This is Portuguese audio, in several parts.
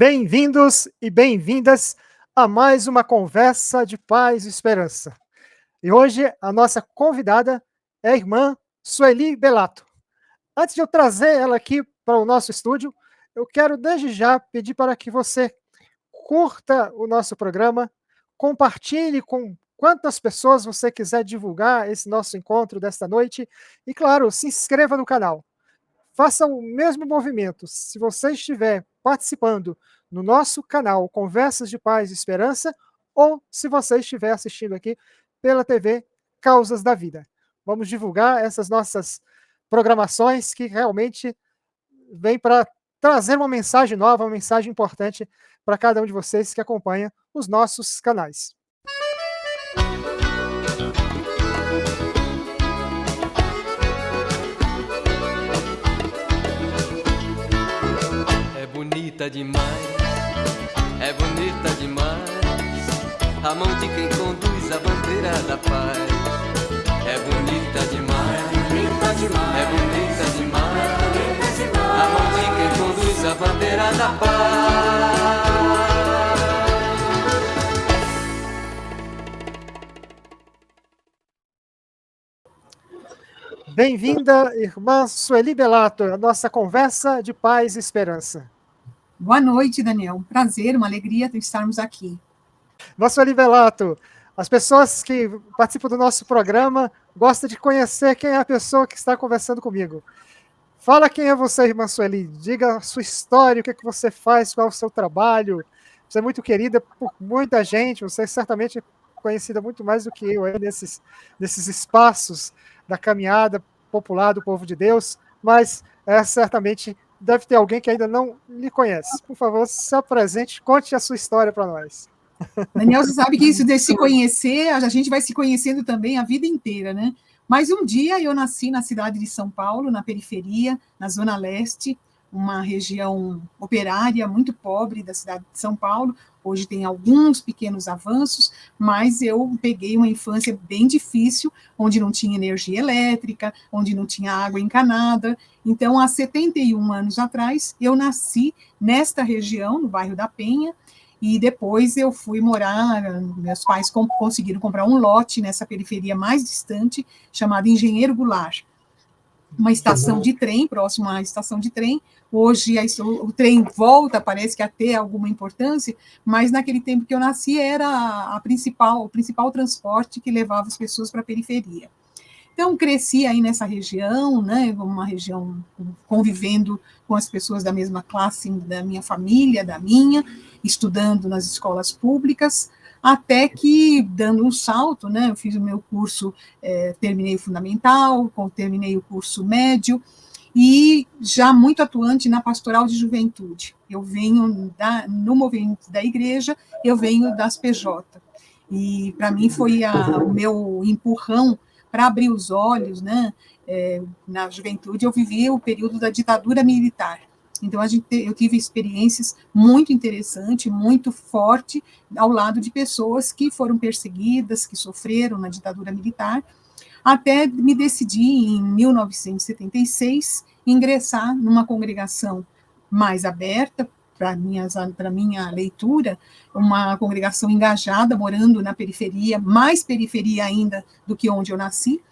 Bem-vindos e bem-vindas a mais uma conversa de paz e esperança. E hoje a nossa convidada é a irmã Sueli Belato. Antes de eu trazer ela aqui para o nosso estúdio, eu quero desde já pedir para que você curta o nosso programa, compartilhe com quantas pessoas você quiser divulgar esse nosso encontro desta noite e, claro, se inscreva no canal. Faça o mesmo movimento. Se você estiver participando no nosso canal Conversas de Paz e Esperança, ou se você estiver assistindo aqui pela TV Causas da Vida. Vamos divulgar essas nossas programações que realmente vêm para trazer uma mensagem nova, uma mensagem importante para cada um de vocês que acompanha os nossos canais. É bonita demais, é bonita demais, a mão de quem conduz a bandeira da paz. É bonita demais, é bonita demais, a mão de quem conduz a bandeira da paz. Bem-vinda, irmã Sueli Belato, a nossa conversa de paz e esperança. Boa noite, Daniel. Um prazer, uma alegria estarmos aqui. Irmã Sueli Belato, as pessoas que participam do nosso programa gostam de conhecer quem é a pessoa que está conversando comigo. Fala quem é você, irmã Sueli. Diga a sua história, o que, é que você faz, qual é o seu trabalho. Você é muito querida por muita gente, você certamente é conhecida muito mais do que eu aí nesses espaços da caminhada popular do povo de Deus, mas certamente deve ter alguém que ainda não lhe conhece. Por favor, se apresente, conte a sua história para nós. Daniel, você sabe que isso de se conhecer, a gente vai se conhecendo também a vida inteira, né? Mas um dia eu nasci na cidade de São Paulo, na periferia, na Zona Leste, uma região operária muito pobre da cidade de São Paulo. Hoje tem alguns pequenos avanços, mas eu peguei uma infância bem difícil, onde não tinha energia elétrica, onde não tinha água encanada. Então, há 71 anos atrás, eu nasci nesta região, no bairro da Penha, e depois eu fui morar, meus pais conseguiram comprar um lote nessa periferia mais distante, chamada Engenheiro Goulart, uma estação de trem, próximo à estação de trem. Hoje o trem volta, parece que a ter alguma importância, mas naquele tempo que eu nasci era o principal transporte que levava as pessoas para a periferia. Então, cresci aí nessa região, né, uma região convivendo com as pessoas da mesma classe da minha família, da minha, estudando nas escolas públicas, até que, dando um salto, né, eu fiz o meu curso, terminei o fundamental, terminei o curso médio, e já muito atuante na pastoral de juventude. Eu venho no movimento da igreja, eu venho das PJ. E, para mim, foi o meu empurrão para abrir os olhos, né? Na juventude, eu vivi o período da ditadura militar. Então, eu tive experiências muito interessantes, muito fortes, ao lado de pessoas que foram perseguidas, que sofreram na ditadura militar, até me decidir, em 1976, ingressar numa congregação mais aberta, para minha leitura, uma congregação engajada, morando na periferia, mais periferia ainda do que onde eu nasci,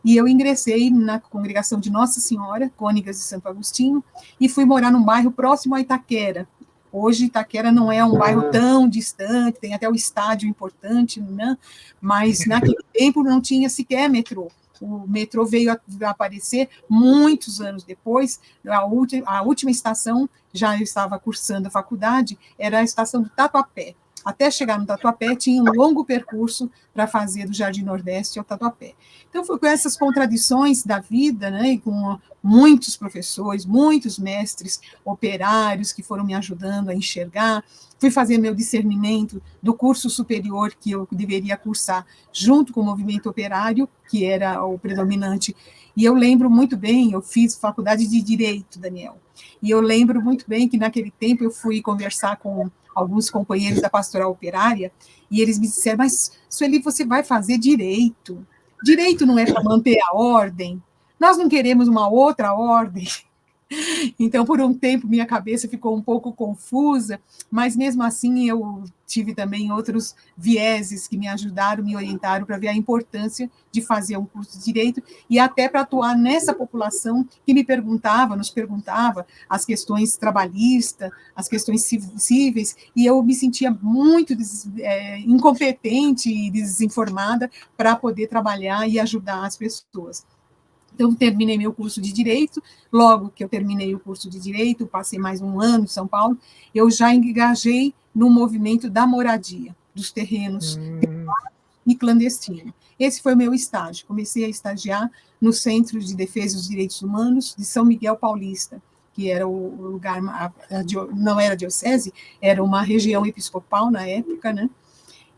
e eu ingressei na congregação de Nossa Senhora, Cônigas de Santo Agostinho, e fui morar num bairro próximo a Itaquera. Hoje, Itaquera não é um bairro tão distante, tem até o estádio importante, né? Mas naquele tempo não tinha sequer metrô. O metrô veio a aparecer muitos anos depois. A última estação, já eu estava cursando a faculdade, era a estação do Tatuapé. Até chegar no Tatuapé, tinha um longo percurso para fazer do Jardim Nordeste ao Tatuapé. Então, foi com essas contradições da vida, né, e com muitos professores, muitos mestres operários que foram me ajudando a enxergar. Fui fazer meu discernimento do curso superior que eu deveria cursar junto com o movimento operário, que era o predominante. E eu lembro muito bem, eu fiz faculdade de Direito, Daniel, e eu lembro muito bem que naquele tempo eu fui conversar com alguns companheiros da pastoral operária, e eles me disseram, mas, Sueli, você vai fazer direito. Direito não é para manter a ordem, nós não queremos uma outra ordem. Então, por um tempo, minha cabeça ficou um pouco confusa, mas mesmo assim eu tive também outros vieses que me ajudaram, me orientaram para ver a importância de fazer um curso de Direito e até para atuar nessa população que nos perguntava as questões trabalhistas, as questões cíveis, e eu me sentia muito incompetente e desinformada para poder trabalhar e ajudar as pessoas. Então, terminei meu curso de Direito. Logo que eu terminei o curso de Direito, passei mais um ano em São Paulo, eu já engajei no movimento da moradia, dos terrenos e clandestino. Esse foi o meu estágio. Comecei a estagiar no Centro de Defesa dos Direitos Humanos de São Miguel Paulista, que era o lugar, não era diocese, era uma região episcopal na época, né?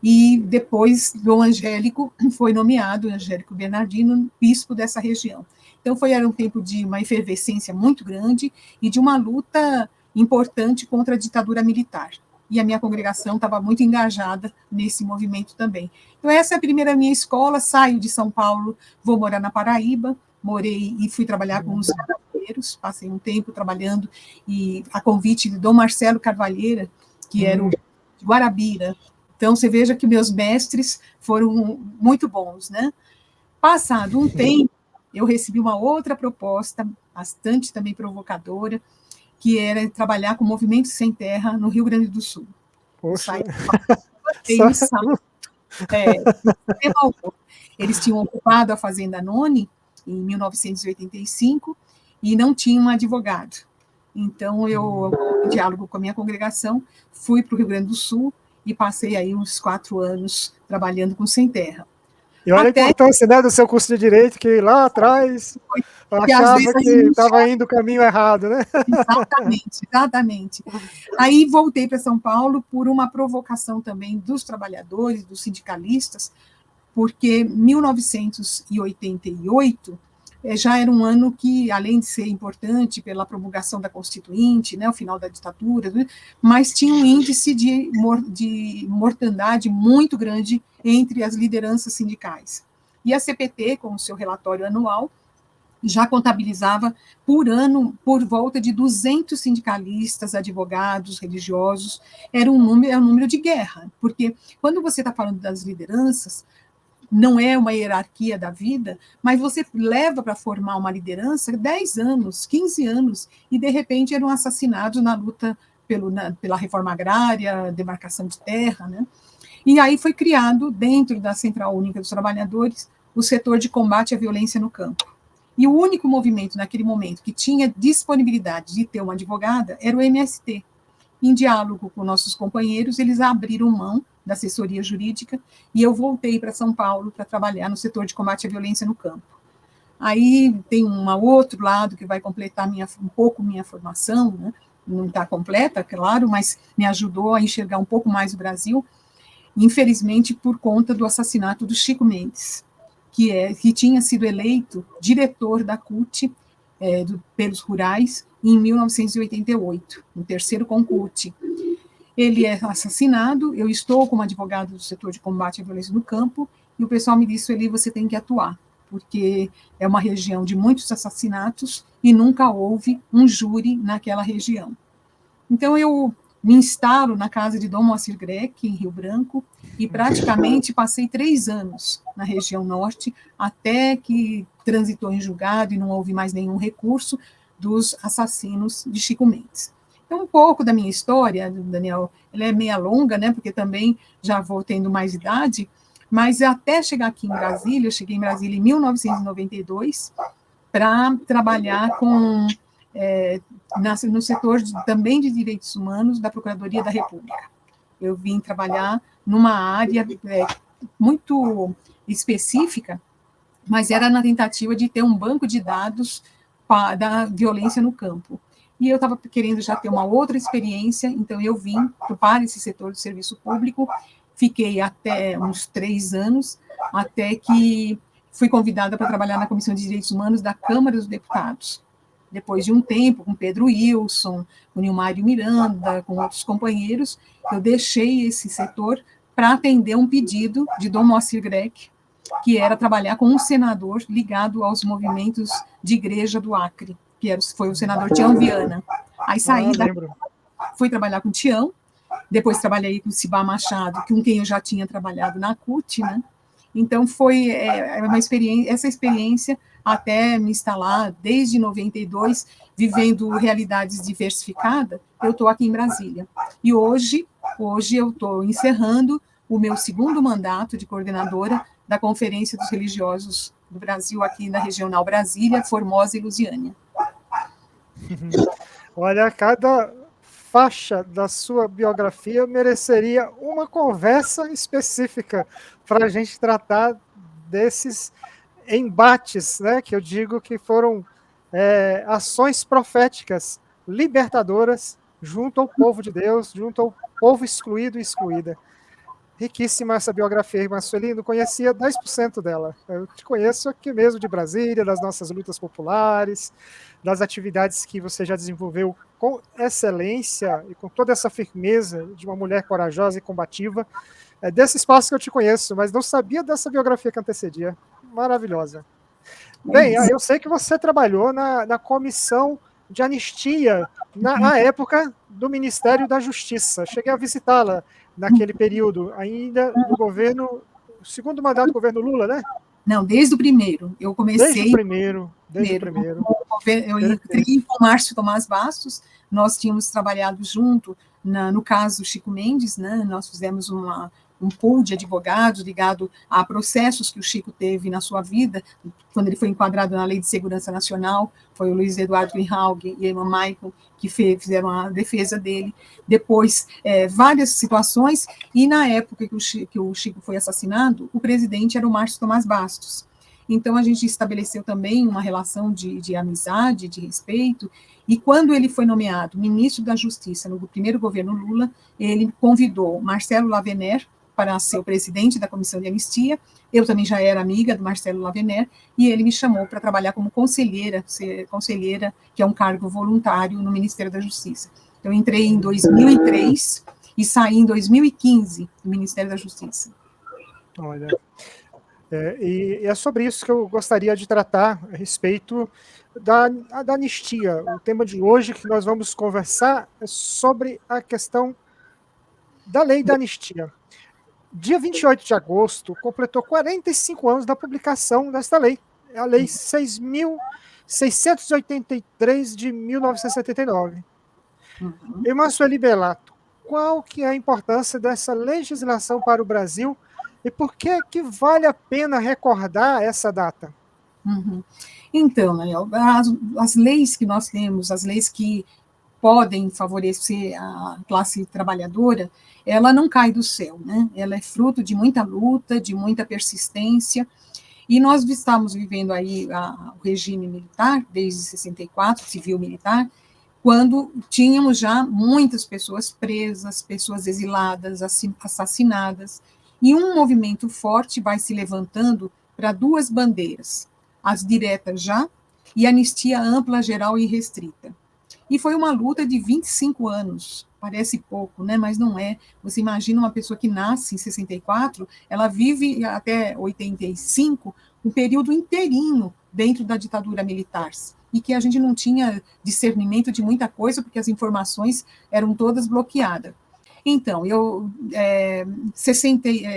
E depois Dom Angélico foi nomeado, Angélico Bernardino, bispo dessa região. Então era um tempo de uma efervescência muito grande e de uma luta importante contra a ditadura militar. E a minha congregação estava muito engajada nesse movimento também. Então essa é a primeira minha escola, saio de São Paulo, vou morar na Paraíba, morei e fui trabalhar com os carvalheiros, passei um tempo trabalhando, e a convite de Dom Marcelo Carvalheira, que era o de Guarabira. Então, você veja que meus mestres foram muito bons, né? Passado um tempo, eu recebi uma outra proposta, bastante também provocadora, que era trabalhar com Movimento Sem Terra no Rio Grande do Sul. Poxa. Eles tinham ocupado a Fazenda Noni em 1985 e não tinham um advogado. Então, eu, em diálogo com a minha congregação, fui para o Rio Grande do Sul e passei aí uns 4 anos trabalhando com Sem Terra. E olha a importância, né, do seu curso de Direito, que lá atrás eu achava que estava indo o caminho errado, né? Exatamente. Aí voltei para São Paulo por uma provocação também dos trabalhadores, dos sindicalistas, porque 1988 já era um ano que, além de ser importante pela promulgação da Constituinte, né, o final da ditadura, mas tinha um índice de mortandade muito grande entre as lideranças sindicais. E a CPT, com o seu relatório anual, já contabilizava por ano por volta de 200 sindicalistas, advogados, religiosos. Era um número de guerra, porque quando você está falando das lideranças, não é uma hierarquia da vida, mas você leva para formar uma liderança 10 anos, 15 anos, e de repente eram assassinados na luta pela reforma agrária, demarcação de terra, né? E aí foi criado, dentro da Central Única dos Trabalhadores, o setor de combate à violência no campo. E o único movimento naquele momento que tinha disponibilidade de ter uma advogada era o MST. Em diálogo com nossos companheiros, eles abriram mão da assessoria jurídica e eu voltei para São Paulo para trabalhar no setor de combate à violência no campo. Aí tem um outro lado que vai completar um pouco minha formação, né? Não está completa, claro, mas me ajudou a enxergar um pouco mais o Brasil, infelizmente por conta do assassinato do Chico Mendes, que tinha sido eleito diretor da CUT, pelos rurais, em 1988, no terceiro concurso. Ele é assassinado, eu estou como advogado do setor de combate à violência no campo, e o pessoal me disse, Sueli, você tem que atuar, porque é uma região de muitos assassinatos e nunca houve um júri naquela região. Então, eu me instalo na casa de Dom Moacir Greck, em Rio Branco, e praticamente passei 3 anos na região norte, até que transitou em julgado e não houve mais nenhum recurso dos assassinos de Chico Mendes. Então, um pouco da minha história, Daniel, ela é meia longa, né, porque também já vou tendo mais idade, mas até chegar aqui em Brasília, eu cheguei em Brasília em 1992, para trabalhar no setor também de direitos humanos da Procuradoria da República. Eu vim trabalhar numa área muito específica, mas era na tentativa de ter um banco de dados da violência no campo. E eu estava querendo já ter uma outra experiência, então eu vim para esse setor de serviço público, fiquei até uns 3 anos, até que fui convidada para trabalhar na Comissão de Direitos Humanos da Câmara dos Deputados. Depois de um tempo, com Pedro Wilson, com Nilmário Miranda, com outros companheiros, eu deixei esse setor para atender um pedido de Dom Moacir Greck, que era trabalhar com um senador ligado aos movimentos de igreja do Acre. foi o senador Tião Viana. Aí saí, fui trabalhar com o Tião, depois trabalhei com o Cibá Machado, com quem eu já tinha trabalhado na CUT, né? Então, foi uma experiência, essa experiência até me instalar, desde 92, vivendo realidades diversificadas, eu estou aqui em Brasília. E hoje eu estou encerrando o meu segundo mandato de coordenadora da Conferência dos Religiosos do Brasil, aqui na Regional Brasília, Formosa e Lusiânia. Olha, cada faixa da sua biografia mereceria uma conversa específica para a gente tratar desses embates, né, que eu digo que foram ações proféticas, libertadoras, junto ao povo de Deus, junto ao povo excluído e excluída. Riquíssima essa biografia, irmã Sueli, não conhecia 10% dela. Eu te conheço aqui mesmo de Brasília, das nossas lutas populares, das atividades que você já desenvolveu com excelência e com toda essa firmeza de uma mulher corajosa e combativa. É desse espaço que eu te conheço, mas não sabia dessa biografia que antecedia. Maravilhosa. Bem, eu sei que você trabalhou na comissão de anistia na época do Ministério da Justiça. Cheguei a visitá-la naquele período, ainda no governo, o segundo mandato do governo Lula, né? Não, desde o primeiro. Eu comecei... Desde o primeiro. Eu entrei com o Márcio Tomás Bastos, nós tínhamos trabalhado junto, no caso Chico Mendes, né? Nós fizemos um pool de advogados ligado a processos que o Chico teve na sua vida, quando ele foi enquadrado na Lei de Segurança Nacional, foi o Luiz Eduardo Greenhalgh e a irmã Michael que fizeram a defesa dele. Depois, várias situações, e na época que o Chico foi assassinado, o presidente era o Márcio Tomás Bastos. Então, a gente estabeleceu também uma relação de amizade, de respeito, e quando ele foi nomeado ministro da Justiça no primeiro governo Lula, ele convidou Marcelo Lavener para ser o presidente da Comissão de Anistia. Eu também já era amiga do Marcelo Lavener, e ele me chamou para trabalhar como conselheira, que é um cargo voluntário no Ministério da Justiça. Eu entrei em 2003 e saí em 2015 do Ministério da Justiça. Olha, e é sobre isso que eu gostaria de tratar a respeito da anistia. O tema de hoje que nós vamos conversar é sobre a questão da lei da anistia. Dia 28 de agosto, completou 45 anos da publicação desta lei, a Lei 6.683 de 1979. Irmã Sueli Bellato, qual que é a importância dessa legislação para o Brasil e por que vale a pena recordar essa data? Então, Daniel, as leis que nós temos, as leis que podem favorecer a classe trabalhadora, ela não cai do céu, né? Ela é fruto de muita luta, de muita persistência, e nós estamos vivendo aí o regime militar, desde 64, civil-militar, quando tínhamos já muitas pessoas presas, pessoas exiladas, assassinadas, e um movimento forte vai se levantando para duas bandeiras, as diretas já, e anistia ampla, geral e restrita. E foi uma luta de 25 anos, parece pouco, né? Mas não é. Você imagina uma pessoa que nasce em 64, ela vive até 85, um período inteirinho dentro da ditadura militar, e que a gente não tinha discernimento de muita coisa, porque as informações eram todas bloqueadas. Então, em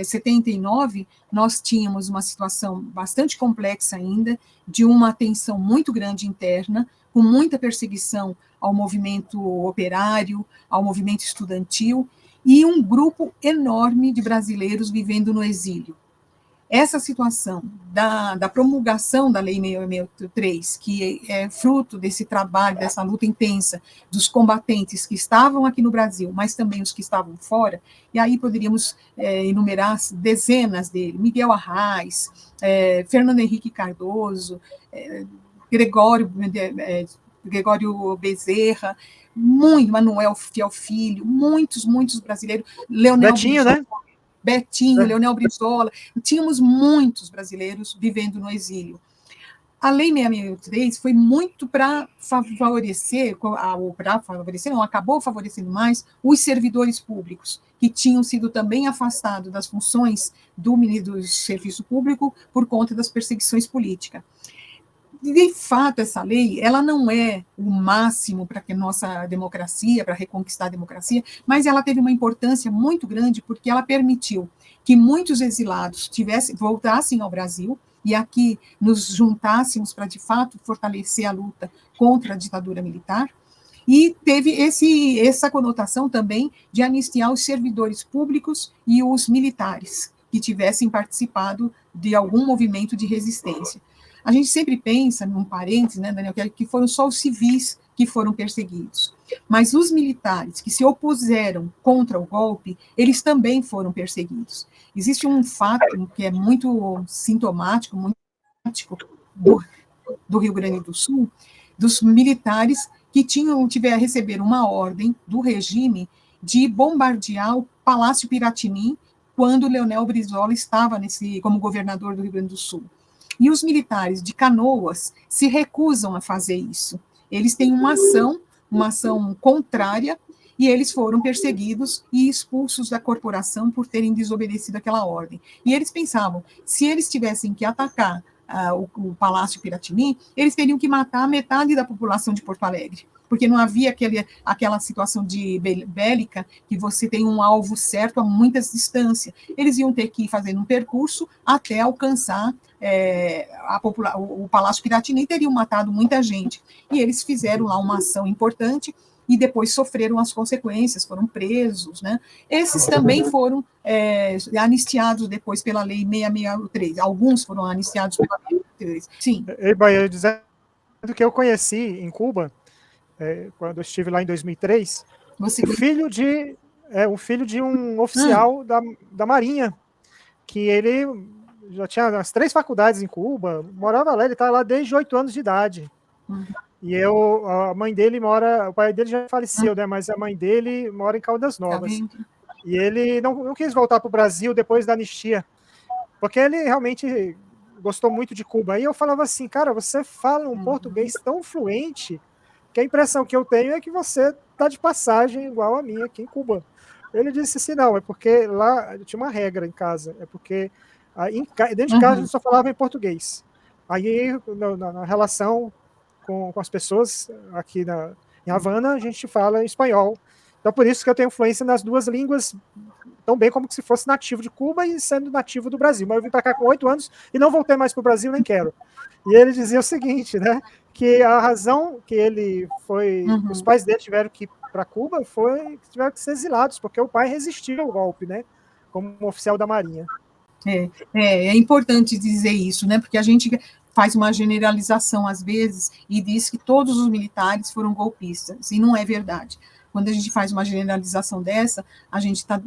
79, nós tínhamos uma situação bastante complexa ainda, de uma tensão muito grande interna, com muita perseguição ao movimento operário, ao movimento estudantil, e um grupo enorme de brasileiros vivendo no exílio. Essa situação da promulgação da Lei 6.683, que é fruto desse trabalho, dessa luta intensa dos combatentes que estavam aqui no Brasil, mas também os que estavam fora, e aí poderíamos enumerar dezenas dele, Miguel Arraes, Fernando Henrique Cardoso, Gregório Bezerra, Manuel Fiel Filho, muitos brasileiros, Leonel Betinho, né? Betinho, Leonel Brizola, tínhamos muitos brasileiros vivendo no exílio. A Lei 6.683 foi muito para favorecer, acabou favorecendo mais os servidores públicos, que tinham sido também afastados das funções do serviço público por conta das perseguições políticas. de fato, essa lei, ela não é o máximo para que nossa democracia, para reconquistar a democracia, mas ela teve uma importância muito grande porque ela permitiu que muitos exilados voltassem ao Brasil e aqui nos juntássemos para, de fato, fortalecer a luta contra a ditadura militar. E teve essa conotação também de anistiar os servidores públicos e os militares que tivessem participado de algum movimento de resistência. A gente sempre pensa, num parênteses, né, Daniel, que foram só os civis que foram perseguidos. Mas os militares que se opuseram contra o golpe, eles também foram perseguidos. Existe um fato que é muito sintomático, muito sintomático do Rio Grande do Sul, dos militares que receberam uma ordem do regime de bombardear o Palácio Piratini quando Leonel Brizola estava como governador do Rio Grande do Sul. E os militares de Canoas se recusam a fazer isso. Eles têm uma ação contrária, e eles foram perseguidos e expulsos da corporação por terem desobedecido aquela ordem. E eles pensavam, se eles tivessem que atacar o Palácio Piratini, eles teriam que matar metade da população de Porto Alegre, porque não havia aquela situação de bélica que você tem um alvo certo a muitas distâncias. Eles iam ter que ir fazendo um percurso até alcançar o Palácio Piratini, e teriam matado muita gente. E eles fizeram lá uma ação importante e depois sofreram as consequências, foram presos, né? Esses também foram anistiados depois pela Lei 663. Alguns foram anistiados pela Lei 663. Sim. Eu dizendo que eu conheci em Cuba, quando eu estive lá em 2003, o filho de um oficial da Marinha, que ele já tinha as 3 faculdades em Cuba, morava lá, ele estava lá desde 8 anos de idade. E a mãe dele o pai dele já faleceu, né? Mas a mãe dele mora em Caldas Novas. E ele não quis voltar para o Brasil depois da anistia, porque ele realmente gostou muito de Cuba. E eu falava assim, cara, você fala um português tão fluente que a impressão que eu tenho é que você está de passagem igual a minha aqui em Cuba. Ele disse assim, não, é porque lá tinha uma regra em casa, é porque dentro de casa a gente só falava em português. Aí, na relação com as pessoas aqui em Havana, a gente fala em espanhol. Então, por isso que eu tenho influência nas 2 línguas, tão bem como se fosse nativo de Cuba e sendo nativo do Brasil. Mas eu vim para cá com 8 anos e não voltei mais para o Brasil, nem quero. E ele dizia o seguinte, né, que a razão que ele foi... Os pais dele tiveram que ir para Cuba foi que tiveram que ser exilados, porque o pai resistiu ao golpe, né, como um oficial da Marinha. É importante dizer isso, né, porque a gente faz uma generalização às vezes e diz que todos os militares foram golpistas, e não é verdade. Quando a gente faz uma generalização dessa, a gente está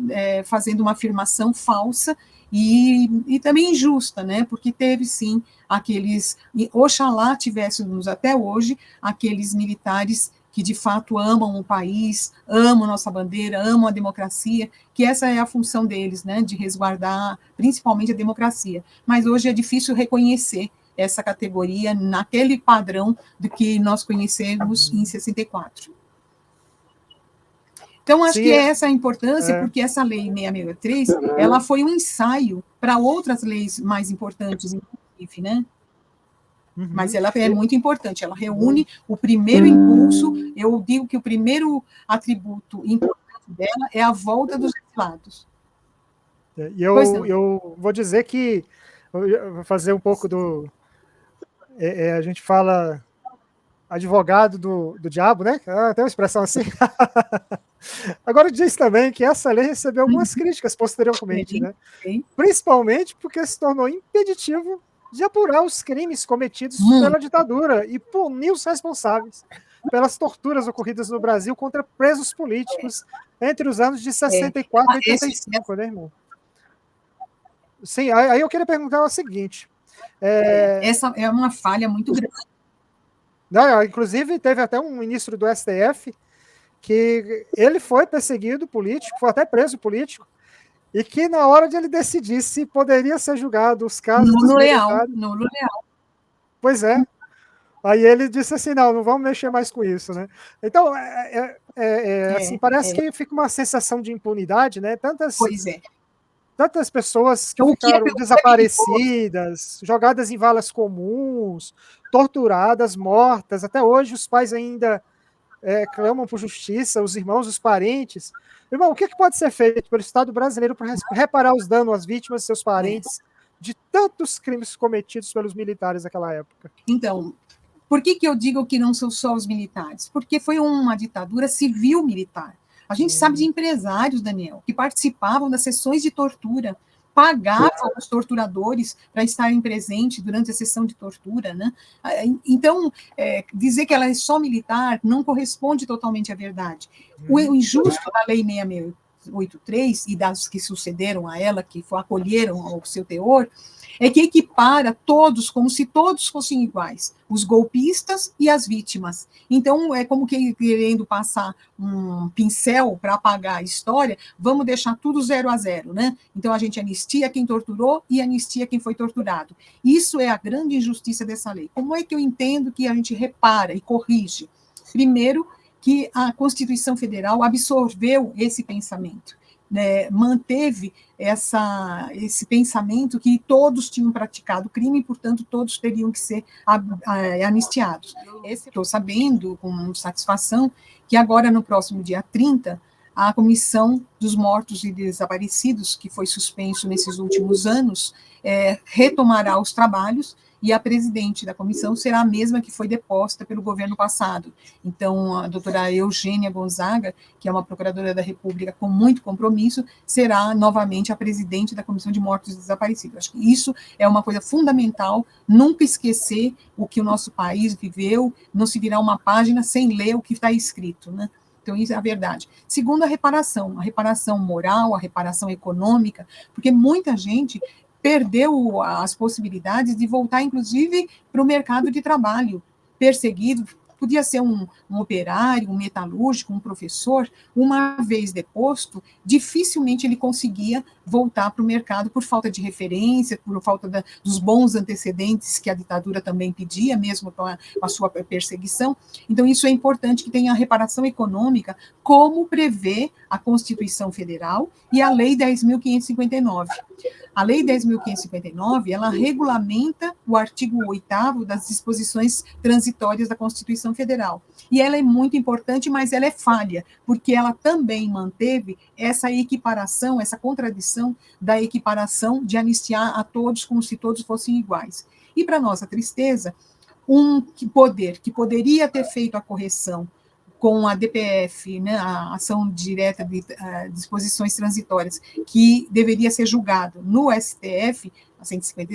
fazendo uma afirmação falsa e também injusta, né? Porque teve sim aqueles, e oxalá tivéssemos até hoje aqueles militares que de fato amam o país, amam a nossa bandeira, amam a democracia, que essa é a função deles, né? De resguardar principalmente a democracia. Mas hoje é difícil reconhecer essa categoria naquele padrão do que nós conhecemos em 64. Então, acho que essa é a importância, porque essa lei 663, ela foi um ensaio para outras leis mais importantes, inclusive, né? Mas ela é muito importante, ela reúne o primeiro impulso, eu digo que o primeiro atributo importante dela é a volta dos exilados. E eu vou dizer que, eu vou fazer um pouco a gente fala advogado do diabo, né? Tem uma expressão assim. Agora diz também que essa lei recebeu algumas críticas posteriormente, né? Principalmente porque se tornou impeditivo de apurar os crimes cometidos pela ditadura e punir os responsáveis pelas torturas ocorridas no Brasil contra presos políticos entre os anos de 64 e 85, né, irmão? Sim, aí eu queria perguntar o seguinte. Essa é uma falha muito grande. Não, inclusive, teve até um ministro do STF que ele foi perseguido político, foi até preso político, e que na hora de ele decidir se poderia ser julgado os casos no Leal. Pois é. Aí ele disse assim, não vamos mexer mais com isso, né? Então, assim, parece que fica uma sensação de impunidade, né? Pois é. tantas pessoas que Então, o que é ficaram perigoso? desaparecidas, jogadas em valas comuns, torturadas, mortas. Até hoje os pais ainda clamam por justiça, os irmãos, os parentes. Irmão, o que pode ser feito pelo Estado brasileiro para reparar os danos às vítimas e seus parentes de tantos crimes cometidos pelos militares naquela época? Então, por que eu digo que não são só os militares? Porque foi uma ditadura civil-militar. A gente sabe de empresários, Daniel, que participavam das sessões de tortura, pagavam os torturadores para estarem presentes durante a sessão de tortura, né? Então, dizer que ela é só militar não corresponde totalmente à verdade. O injusto da Lei 6683 e das que sucederam a ela, que acolheram ao seu teor, é que equipara todos como se todos fossem iguais, os golpistas e as vítimas. Então, é como que querendo passar um pincel para apagar a história, vamos deixar tudo 0 a 0, né? Então, a gente anistia quem torturou e anistia quem foi torturado. Isso é a grande injustiça dessa lei. Como é que eu entendo que a gente repara e corrige? Primeiro, que a Constituição Federal absorveu esse pensamento. Manteve esse pensamento que todos tinham praticado crime e, portanto, todos teriam que ser anistiados. Estou sabendo, com satisfação, que agora, no próximo dia 30, a Comissão dos Mortos e Desaparecidos, que foi suspenso nesses últimos anos, retomará os trabalhos, e a presidente da comissão será a mesma que foi deposta pelo governo passado. Então, a doutora Eugênia Gonzaga, que é uma procuradora da República com muito compromisso, será novamente a presidente da Comissão de Mortos e Desaparecidos. Acho que isso é uma coisa fundamental, nunca esquecer o que o nosso país viveu, não se virar uma página sem ler o que está escrito, né? Então, isso é a verdade. Segundo, a reparação moral, a reparação econômica, porque muita gente perdeu as possibilidades de voltar, inclusive, para o mercado de trabalho, perseguido. Podia ser um operário, um metalúrgico, um professor, uma vez deposto, dificilmente ele conseguia voltar para o mercado por falta de referência, por falta dos bons antecedentes que a ditadura também pedia, mesmo com a sua perseguição. Então, isso é importante que tenha a reparação econômica, como prevê a Constituição Federal e a Lei 10.559. A Lei 10.559, ela regulamenta o artigo 8º das disposições transitórias da Constituição Federal. E ela é muito importante, mas ela é falha, porque ela também manteve essa equiparação, essa contradição da equiparação de anistiar a todos como se todos fossem iguais. E, para nossa tristeza, um poder que poderia ter feito a correção com a DPF, né, a ação direta de disposições transitórias, que deveria ser julgado no STF,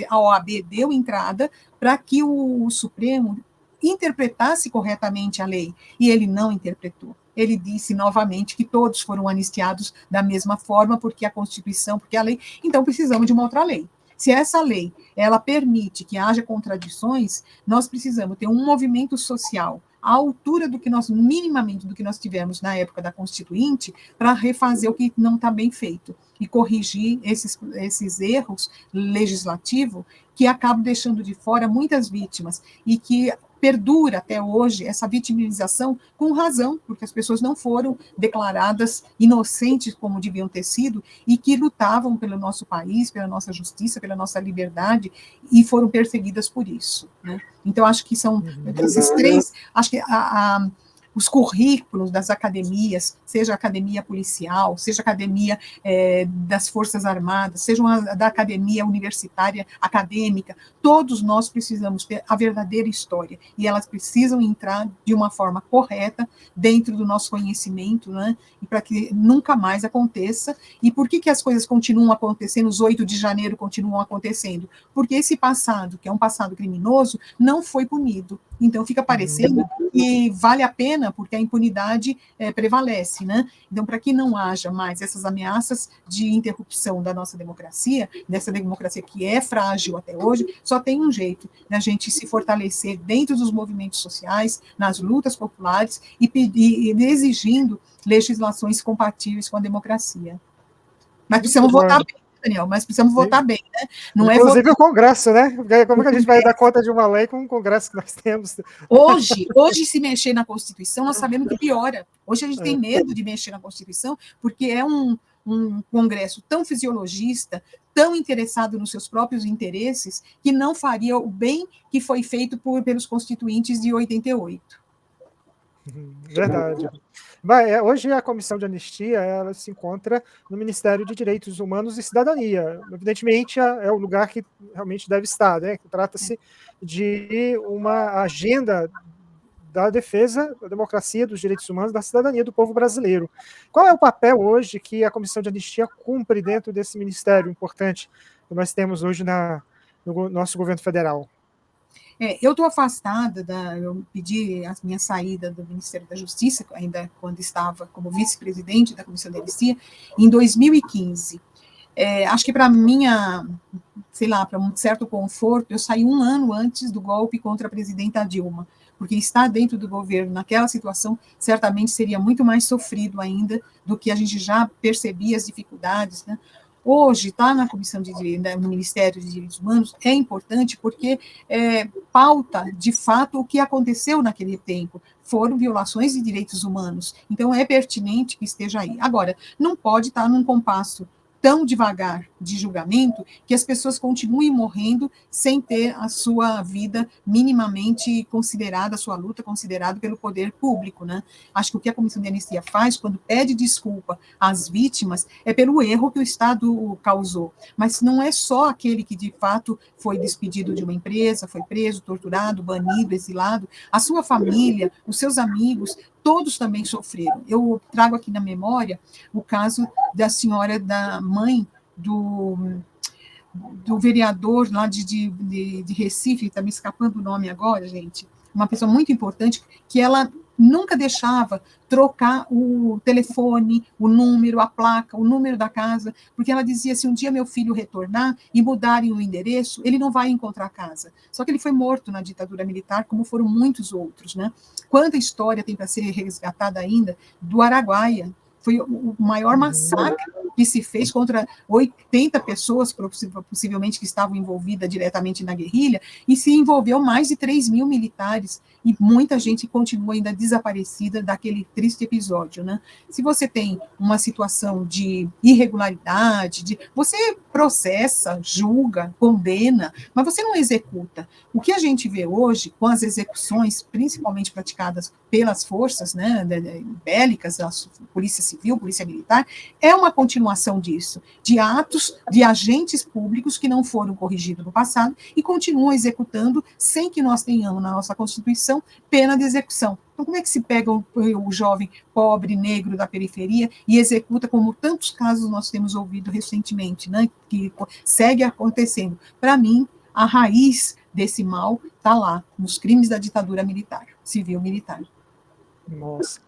a OAB deu entrada para que o Supremo interpretasse corretamente a lei, e ele não interpretou. Ele disse novamente que todos foram anistiados da mesma forma, porque a Constituição, porque a lei, então precisamos de uma outra lei. Se essa lei, ela permite que haja contradições, nós precisamos ter um movimento social à altura do que nós, minimamente, do que nós tivemos na época da Constituinte, para refazer o que não está bem feito e corrigir esses erros legislativos que acabam deixando de fora muitas vítimas e que perdura até hoje essa vitimização com razão, porque as pessoas não foram declaradas inocentes como deviam ter sido e que lutavam pelo nosso país, pela nossa justiça, pela nossa liberdade e foram perseguidas por isso, né? Então, acho que são esses três, acho que os currículos das academias, seja a academia policial, seja a academia das Forças Armadas, seja da academia universitária, acadêmica, todos nós precisamos ter a verdadeira história, e elas precisam entrar de uma forma correta dentro do nosso conhecimento, né, e para que nunca mais aconteça. E por que as coisas continuam acontecendo, os 8 de janeiro continuam acontecendo? Porque esse passado, que é um passado criminoso, não foi punido. Então, fica parecendo que vale a pena, porque a impunidade prevalece, né? Então, para que não haja mais essas ameaças de interrupção da nossa democracia, dessa democracia que é frágil até hoje, só tem um jeito, da gente se fortalecer dentro dos movimentos sociais, nas lutas populares e exigindo legislações compatíveis com a democracia. Mas precisamos votar bem, Daniel, mas precisamos votar bem, né? Não inclusive o Congresso, né? Como é que a gente vai dar conta de uma lei com o Congresso que nós temos? Hoje, se mexer na Constituição, nós sabemos que piora. Hoje a gente tem medo de mexer na Constituição, porque é um um Congresso tão fisiologista, tão interessado nos seus próprios interesses, que não faria o bem que foi feito pelos constituintes de 88. Verdade. Hoje a Comissão de Anistia ela se encontra no Ministério de Direitos Humanos e Cidadania. Evidentemente, é o lugar que realmente deve estar, né? Trata-se de uma agenda da defesa da democracia, dos direitos humanos, da cidadania do povo brasileiro. Qual é o papel hoje que a Comissão de Anistia cumpre dentro desse ministério importante que nós temos hoje no nosso governo federal? Eu estou afastada, eu pedi a minha saída do Ministério da Justiça, ainda quando estava como vice-presidente da Comissão de Anistia, em 2015. Acho que para minha, sei lá, para um certo conforto, eu saí um ano antes do golpe contra a presidenta Dilma, porque estar dentro do governo naquela situação certamente seria muito mais sofrido ainda do que a gente já percebia as dificuldades, né? Hoje, estar na Comissão no Ministério de Direitos Humanos é importante porque pauta, de fato, o que aconteceu naquele tempo. Foram violações de direitos humanos. Então, é pertinente que esteja aí. Agora, não pode estar num compasso tão devagar de julgamento que as pessoas continuem morrendo sem ter a sua vida minimamente considerada, a sua luta considerada pelo poder público, né? Acho que o que a Comissão de Anistia faz, quando pede desculpa às vítimas, é pelo erro que o Estado causou. Mas não é só aquele que, de fato, foi despedido de uma empresa, foi preso, torturado, banido, exilado. A sua família, os seus amigos, todos também sofreram. Eu trago aqui na memória o caso da senhora, da mãe do vereador lá de Recife, está me escapando o nome agora, gente, uma pessoa muito importante, que ela nunca deixava trocar o telefone, o número, a placa, o número da casa, porque ela dizia, se um dia meu filho retornar e mudarem o endereço, ele não vai encontrar a casa. Só que ele foi morto na ditadura militar, como foram muitos outros, né? Quanta história tem para ser resgatada ainda do Araguaia. Foi o maior massacre que se fez contra 80 pessoas, possivelmente, que estavam envolvidas diretamente na guerrilha, e se envolveu mais de 3 mil militares, e muita gente continua ainda desaparecida daquele triste episódio, né? Se você tem uma situação de irregularidade, você processa, julga, condena, mas você não executa. O que a gente vê hoje, com as execuções, principalmente praticadas pelas forças, né, bélicas, a Polícia Civil, Polícia Militar, é uma continuação disso, de atos de agentes públicos que não foram corrigidos no passado e continuam executando sem que nós tenhamos na nossa Constituição pena de execução. Então, como é que se pega o jovem pobre, negro da periferia e executa, como tantos casos nós temos ouvido recentemente, né, que segue acontecendo? Para mim, a raiz desse mal está lá, nos crimes da ditadura militar, civil-militar. Nossa.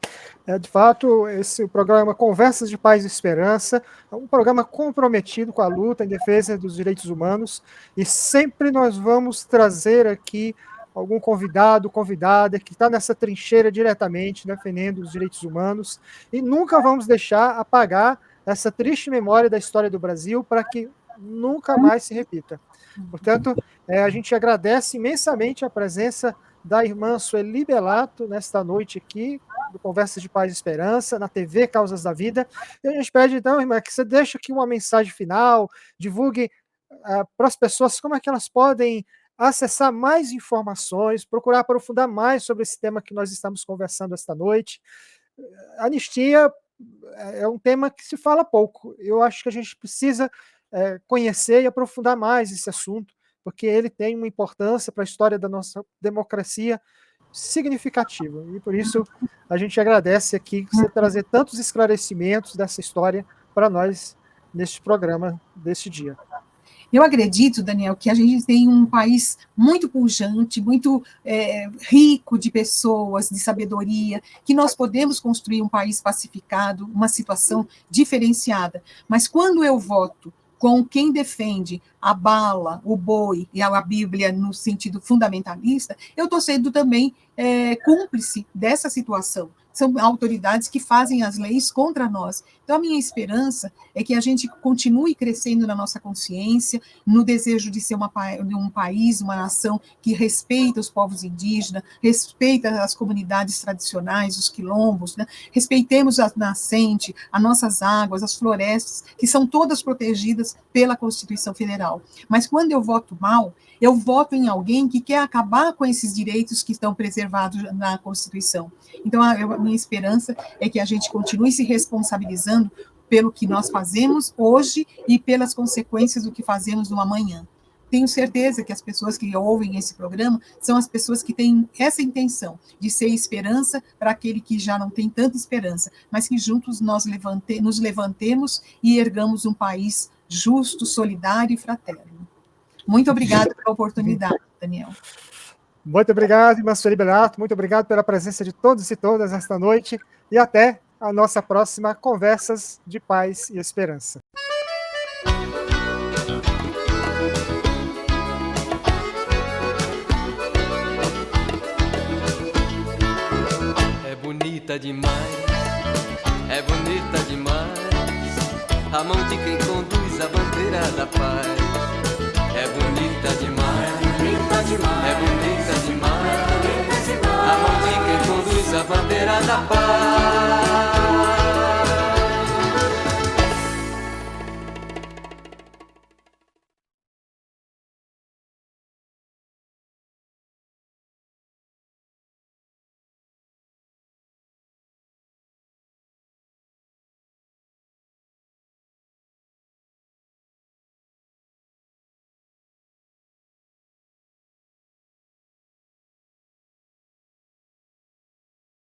De fato, esse programa Conversas de Paz e Esperança é um programa comprometido com a luta em defesa dos direitos humanos, e sempre nós vamos trazer aqui algum convidado, convidada que está nessa trincheira diretamente defendendo os direitos humanos, e nunca vamos deixar apagar essa triste memória da história do Brasil para que nunca mais se repita. Portanto, a gente agradece imensamente a presença da irmã Sueli Belato nesta noite aqui, do Conversas de Paz e Esperança, na TV Causas da Vida. E a gente pede, então, irmã, que você deixe aqui uma mensagem final, divulgue para as pessoas como é que elas podem acessar mais informações, procurar aprofundar mais sobre esse tema que nós estamos conversando esta noite. A anistia é um tema que se fala pouco. Eu acho que a gente precisa conhecer e aprofundar mais esse assunto, porque ele tem uma importância para a história da nossa democracia significativa. E por isso a gente agradece aqui você trazer tantos esclarecimentos dessa história para nós neste programa deste dia. Eu acredito, Daniel, que a gente tem um país muito pujante, muito rico de pessoas, de sabedoria, que nós podemos construir um país pacificado, uma situação diferenciada. Mas quando eu voto com quem defende a bala, o boi e a Bíblia no sentido fundamentalista, eu estou sendo também cúmplice dessa situação, são autoridades que fazem as leis contra nós. Então, a minha esperança é que a gente continue crescendo na nossa consciência, no desejo de ser um país, uma nação que respeita os povos indígenas, respeita as comunidades tradicionais, os quilombos, né? Respeitemos a nascente, as nossas águas, as florestas, que são todas protegidas pela Constituição Federal. Mas quando eu voto mal, eu voto em alguém que quer acabar com esses direitos que estão preservados na Constituição. Então, a minha esperança é que a gente continue se responsabilizando pelo que nós fazemos hoje e pelas consequências do que fazemos no amanhã. Tenho certeza que as pessoas que ouvem esse programa são as pessoas que têm essa intenção de ser esperança para aquele que já não tem tanta esperança, mas que juntos nós nos levantemos e ergamos um país justo, solidário e fraterno. Muito obrigada pela oportunidade, Daniel. Muito obrigado, irmã Sueli Belato. Muito obrigado pela presença de todos e todas esta noite. E até a nossa próxima Conversas de Paz e Esperança. É bonita demais, é bonita demais, a mão de quem conduz a bandeira da paz. É bonita demais, é bonita demais, a mão de quem conduz a bandeira da paz.